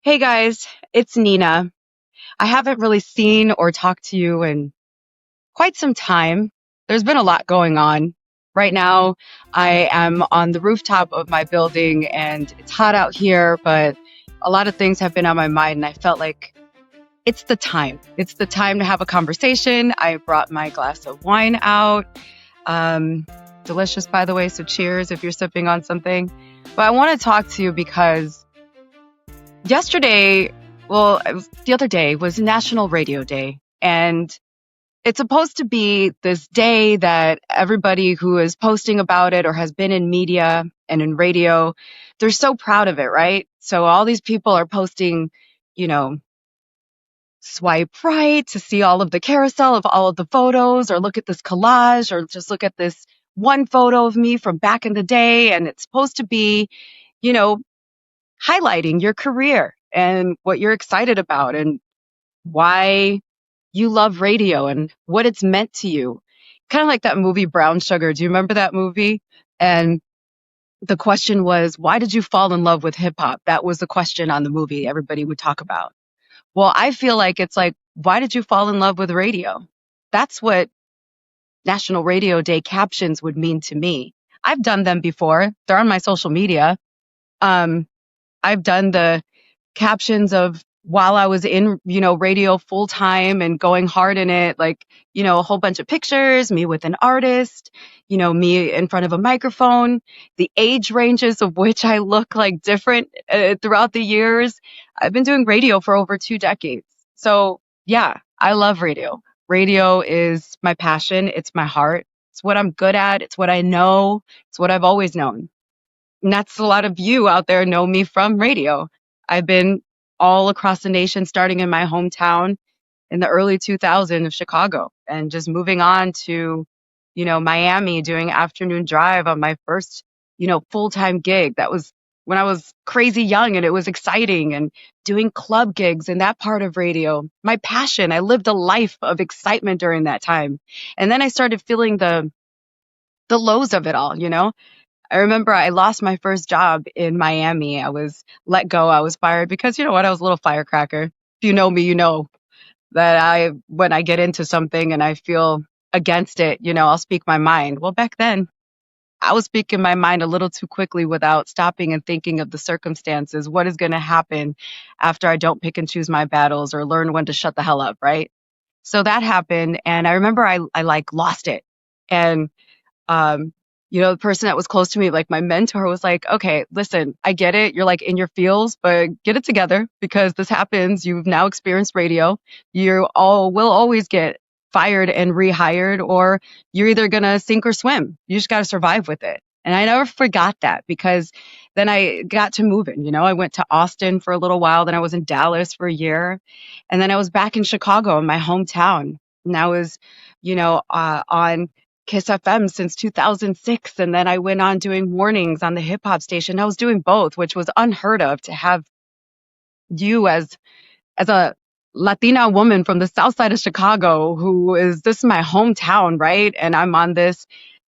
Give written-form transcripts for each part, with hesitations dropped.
Hey guys, it's Nina. I haven't really seen or talked to you in quite some time. There's been a lot going on. Right now, I am on the rooftop of my building and it's hot out here, but a lot of things have been on my mind and I felt like it's the time. It's the time to have a conversation. I brought my glass of wine out. Um, Delicious, by the way, so cheers if you're sipping on something. But I want to talk to you because yesterday, the other day was National Radio Day. And it's supposed to be this day that everybody who is posting about it or has been in media and in radio, they're so proud of it, right? So all these people are posting, you know, swipe right to see all of the carousel of all of the photos, or look at this collage, or just look at this one photo of me from back in the day. And it's supposed to be, you know, highlighting your career and what you're excited about and why you love radio and what it's meant to you. Kind of like that movie Brown Sugar. Do you remember that movie? And the question was, why did you fall in love with hip hop? That was the question on the movie everybody would talk about. Well, I feel like it's like, why did you fall in love with radio? That's what National Radio Day captions would mean to me. I've done them before. They're on my social media. Um, I've done the captions of while I was in, radio full time and going hard in it, like, a whole bunch of pictures, me with an artist, me in front of a microphone, the age ranges of which I look like different throughout the years. I've been doing radio for over 2 decades. So yeah, I love radio. Radio is my passion. It's my heart. It's what I'm good at. It's what I know. It's what I've always known. And that's a lot of you out there know me from radio. I've been all across the nation, starting in my hometown in the early 2000s of Chicago, and just moving on to, Miami, doing afternoon drive on my first, full-time gig. That was when I was crazy young and it was exciting, and doing club gigs and that part of radio. My passion. I lived a life of excitement during that time. And then I started feeling the lows of it all. I remember I lost my first job in Miami. I was let go. I was fired because, you know what, I was a little firecracker. If you know me, you know that when I get into something and I feel against it, I'll speak my mind. Well, back then, I was speaking my mind a little too quickly without stopping and thinking of the circumstances. What is going to happen after I don't pick and choose my battles or learn when to shut the hell up, right? So that happened. And I remember I like lost it. And um, the person that was close to me, like my mentor, was like, okay, listen, I get it. You're like in your feels, but get it together because this happens. You've now experienced radio. You all will always get fired and rehired, or you're either going to sink or swim. You just got to survive with it. And I never forgot that, because then I got to moving. I went to Austin for a little while. Then I was in Dallas for a year. And then I was back in Chicago, in my hometown. And I was, on Kiss FM since 2006. And then I went on doing mornings on the hip hop station. I was doing both, which was unheard of, to have you as a Latina woman from the south side of Chicago, this is my hometown, right? And I'm on this,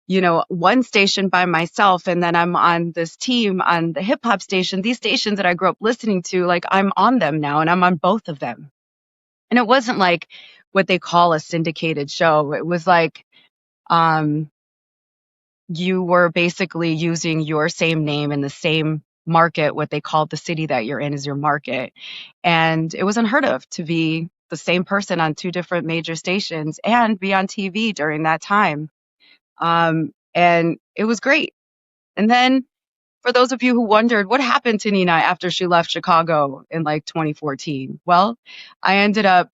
one station by myself. And then I'm on this team on the hip hop station, these stations that I grew up listening to, like I'm on them now and I'm on both of them. And it wasn't like what they call a syndicated show. It was like, you were basically using your same name in the same market. What they called the city that you're in is your market. And it was unheard of to be the same person on two different major stations and be on TV during that time. And it was great. And then for those of you who wondered what happened to Nina after she left Chicago in like 2014, well, I ended up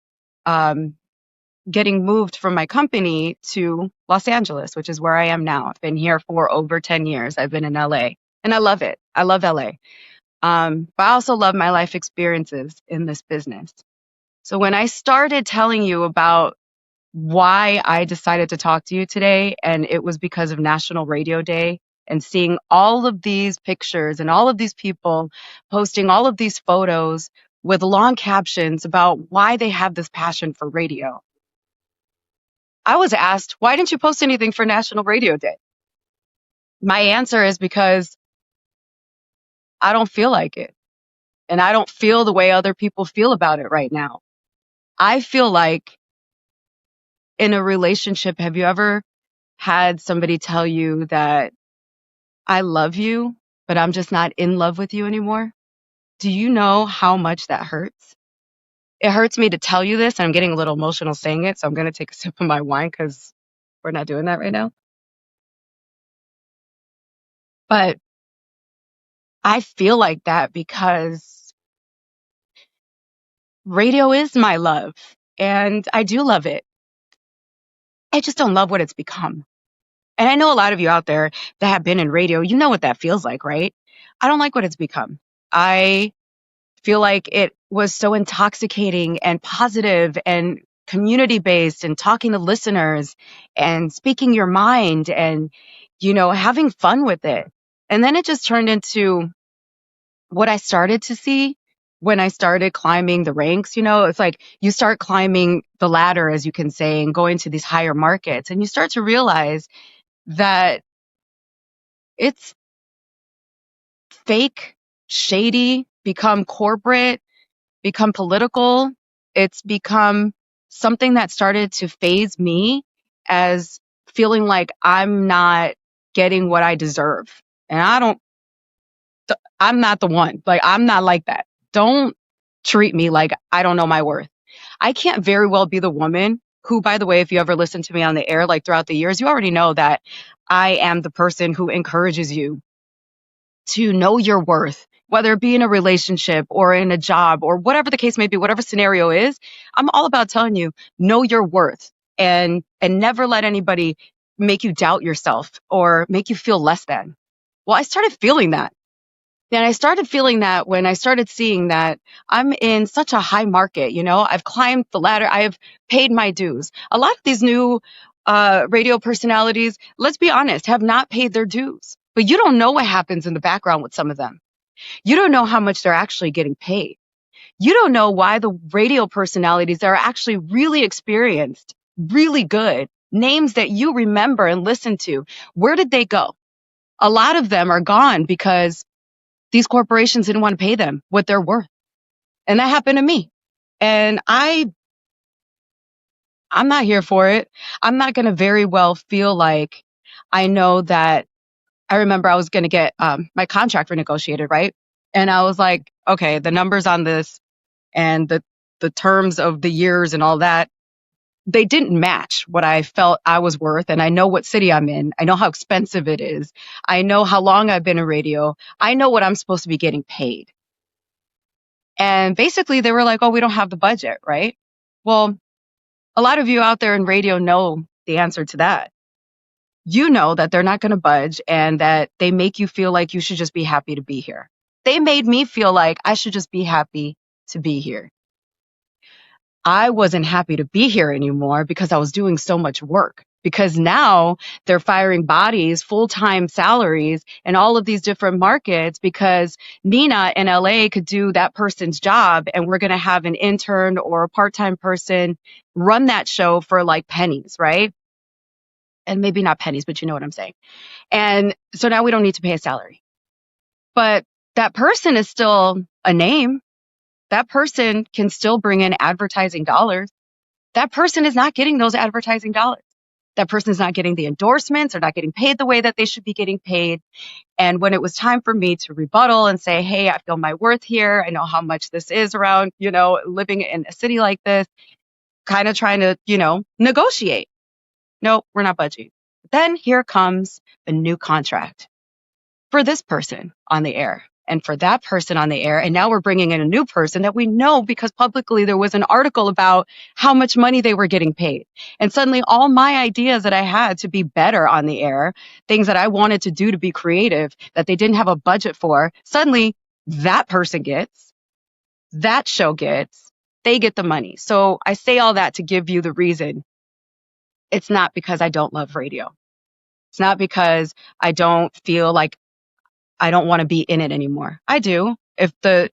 getting moved from my company to Los Angeles, which is where I am now. I've been here for over 10 years. I've been in LA and I love it. I love LA. But I also love my life experiences in this business. So when I started telling you about why I decided to talk to you today, and it was because of National Radio Day, and seeing all of these pictures and all of these people posting all of these photos with long captions about why they have this passion for radio. I was asked, why didn't you post anything for National Radio Day? My answer is because I don't feel like it. And I don't feel the way other people feel about it right now. I feel like in a relationship, have you ever had somebody tell you that I love you, but I'm just not in love with you anymore? Do you know how much that hurts? It hurts me to tell you this, and I'm getting a little emotional saying it, so I'm going to take a sip of my wine because we're not doing that right now. But I feel like that because radio is my love, and I do love it. I just don't love what it's become. And I know a lot of you out there that have been in radio, you know what that feels like, right? I don't like what it's become. I feel like it was so intoxicating and positive and community based and talking to listeners and speaking your mind and, having fun with it. And then it just turned into what I started to see when I started climbing the ranks. It's like you start climbing the ladder, as you can say, and going to these higher markets. And you start to realize that it's fake, shady, become corporate, become political. It's become something that started to phase me as feeling like I'm not getting what I deserve. And I'm not the one. Like, I'm not like that. Don't treat me like I don't know my worth. I can't very well be the woman who, by the way, if you ever listen to me on the air, like throughout the years, you already know that I am the person who encourages you to know your worth, whether it be in a relationship or in a job or whatever the case may be, whatever scenario is. I'm all about telling you, know your worth and never let anybody make you doubt yourself or make you feel less than. Well, I started feeling that. And I started feeling that when I started seeing that I'm in such a high market. I've climbed the ladder. I have paid my dues. A lot of these new radio personalities, let's be honest, have not paid their dues. But you don't know what happens in the background with some of them. You don't know how much they're actually getting paid. You don't know why the radio personalities that are actually really experienced, really good, names that you remember and listen to, where did they go? A lot of them are gone because these corporations didn't want to pay them what they're worth. And that happened to me. And I'm not here for it. I'm not going to very well feel like I know that. I remember I was going to get my contract renegotiated, right? And I was like, okay, the numbers on this and the terms of the years and all that, they didn't match what I felt I was worth. And I know what city I'm in. I know how expensive it is. I know how long I've been in radio. I know what I'm supposed to be getting paid. And basically they were like, oh, we don't have the budget, right? Well, a lot of you out there in radio know the answer to that. You know that they're not going to budge and that they make you feel like you should just be happy to be here. They made me feel like I should just be happy to be here. I wasn't happy to be here anymore because I was doing so much work. Because now they're firing bodies, full-time salaries, and all of these different markets because Nina in LA could do that person's job and we're going to have an intern or a part-time person run that show for like pennies, right? And maybe not pennies, but you know what I'm saying. And so now we don't need to pay a salary. But that person is still a name. That person can still bring in advertising dollars. That person is not getting those advertising dollars. That person is not getting the endorsements or not getting paid the way that they should be getting paid. And when it was time for me to rebuttal and say, hey, I feel my worth here. I know how much this is around, living in a city like this, kind of trying to, negotiate. No, we're not budging. Then here comes a new contract for this person on the air and for that person on the air. And now we're bringing in a new person that we know because publicly there was an article about how much money they were getting paid. And suddenly all my ideas that I had to be better on the air, things that I wanted to do to be creative that they didn't have a budget for, suddenly that person gets, that show gets, they get the money. So I say all that to give you the reason. It's not because I don't love radio. It's not because I don't feel like I don't want to be in it anymore. I do. If the,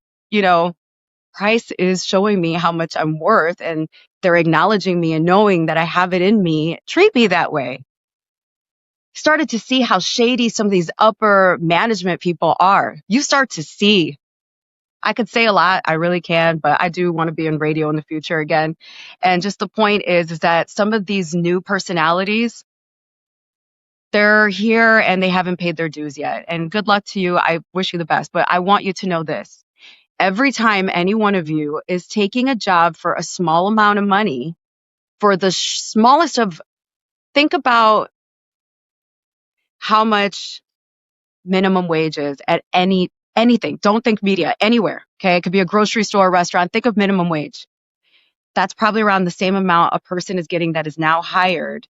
price is showing me how much I'm worth and they're acknowledging me and knowing that I have it in me, treat me that way. Started to see how shady some of these upper management people are. You start to see I could say a lot, I really can, but I do want to be in radio in the future again. And just the point is that some of these new personalities, they're here and they haven't paid their dues yet. And good luck to you. I wish you the best, but I want you to know this. Every time any one of you is taking a job for a small amount of money, for the smallest of, think about how much minimum wage is at anything. Don't think media, anywhere. Okay. It could be a grocery store, a restaurant. Think of minimum wage. That's probably around the same amount a person is getting that is now hired.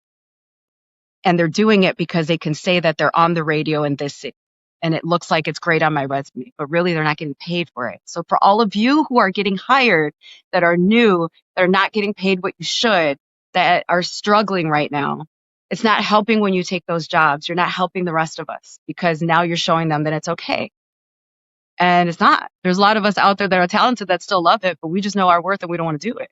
And they're doing it because they can say that they're on the radio in this city. And it looks like it's great on my resume, but really they're not getting paid for it. So for all of you who are getting hired, that are new, that are not getting paid what you should, that are struggling right now, it's not helping when you take those jobs. You're not helping the rest of us because now you're showing them that it's okay. And it's not. There's a lot of us out there that are talented that still love it, but we just know our worth and we don't want to do it.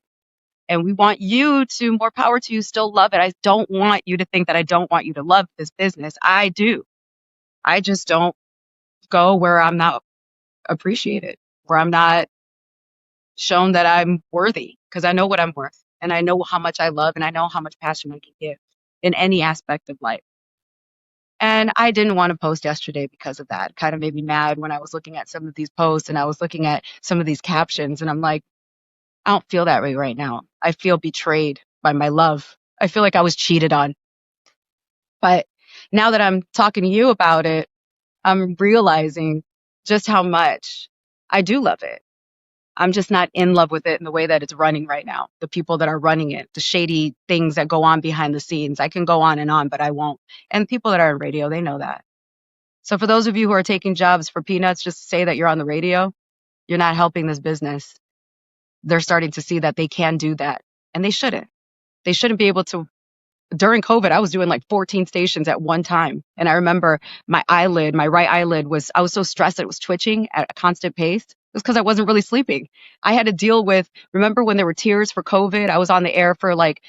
And we want you to, more power to you, still love it. I don't want you to think that I don't want you to love this business. I do. I just don't go where I'm not appreciated, where I'm not shown that I'm worthy, because I know what I'm worth and I know how much I love and I know how much passion I can give in any aspect of life. And I didn't want to post yesterday because of that. It kind of made me mad when I was looking at some of these posts and I was looking at some of these captions and I'm like, I don't feel that way right now. I feel betrayed by my love. I feel like I was cheated on. But now that I'm talking to you about it, I'm realizing just how much I do love it. I'm just not in love with it in the way that it's running right now. The people that are running it, the shady things that go on behind the scenes. I can go on, but I won't. And people that are on radio, they know that. So for those of you who are taking jobs for peanuts, just say that you're on the radio, you're not helping this business. They're starting to see that they can do that. And they shouldn't. They shouldn't be able to. During COVID, I was doing like 14 stations at one time. And I remember my right eyelid I was so stressed that it was twitching at a constant pace. It was because I wasn't really sleeping. I had to deal with, remember when there were tiers for COVID? I was on the air for like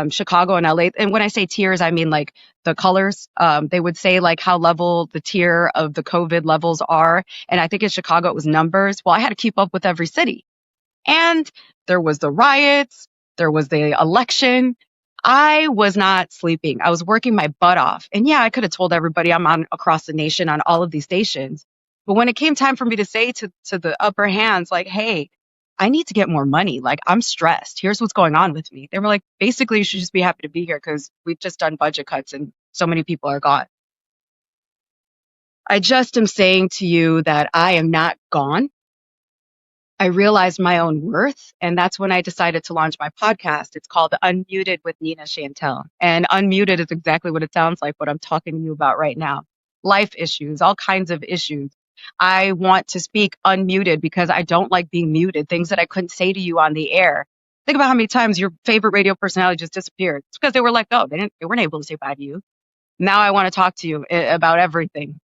Chicago and LA. And when I say tiers, I mean like the colors. They would say like how level the tier of the COVID levels are. And I think in Chicago it was numbers. Well, I had to keep up with every city. And there was the riots. There was the election. I was not sleeping. I was working my butt off. And yeah, I could have told everybody I'm on across the nation on all of these stations. But when it came time for me to say to the upper hands, like, hey, I need to get more money. Like, I'm stressed. Here's what's going on with me. They were like, basically, you should just be happy to be here because we've just done budget cuts and so many people are gone. I just am saying to you that I am not gone. I realized my own worth. And that's when I decided to launch my podcast. It's called Unmuted with Nina Chantel. And unmuted is exactly what it sounds like, what I'm talking to you about right now. Life issues, all kinds of issues. I want to speak unmuted because I don't like being muted, things that I couldn't say to you on the air. Think about how many times your favorite radio personality just disappeared. It's because they were let go. They weren't able to say bye to you. Now I want to talk to you about everything.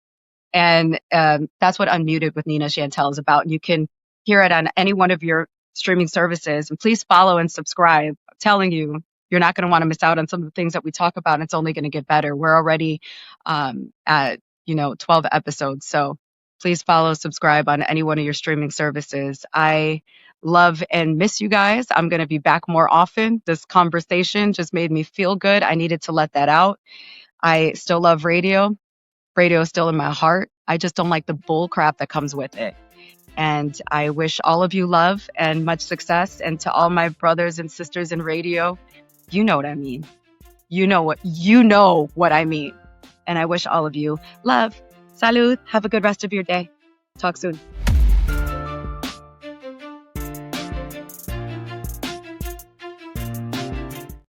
And that's what Unmuted with Nina Chantel is about. You can hear it on any one of your streaming services. And please follow and subscribe. I'm telling you, you're not going to want to miss out on some of the things that we talk about. And it's only going to get better. We're already at 12 episodes. So please follow, subscribe on any one of your streaming services. I love and miss you guys. I'm going to be back more often. This conversation just made me feel good. I needed to let that out. I still love radio. Radio is still in my heart. I just don't like the bull crap that comes with it. And I wish all of you love and much success. And to all my brothers and sisters in radio, you know what I mean. You know what I mean. And I wish all of you love. Salud. Have a good rest of your day. Talk soon.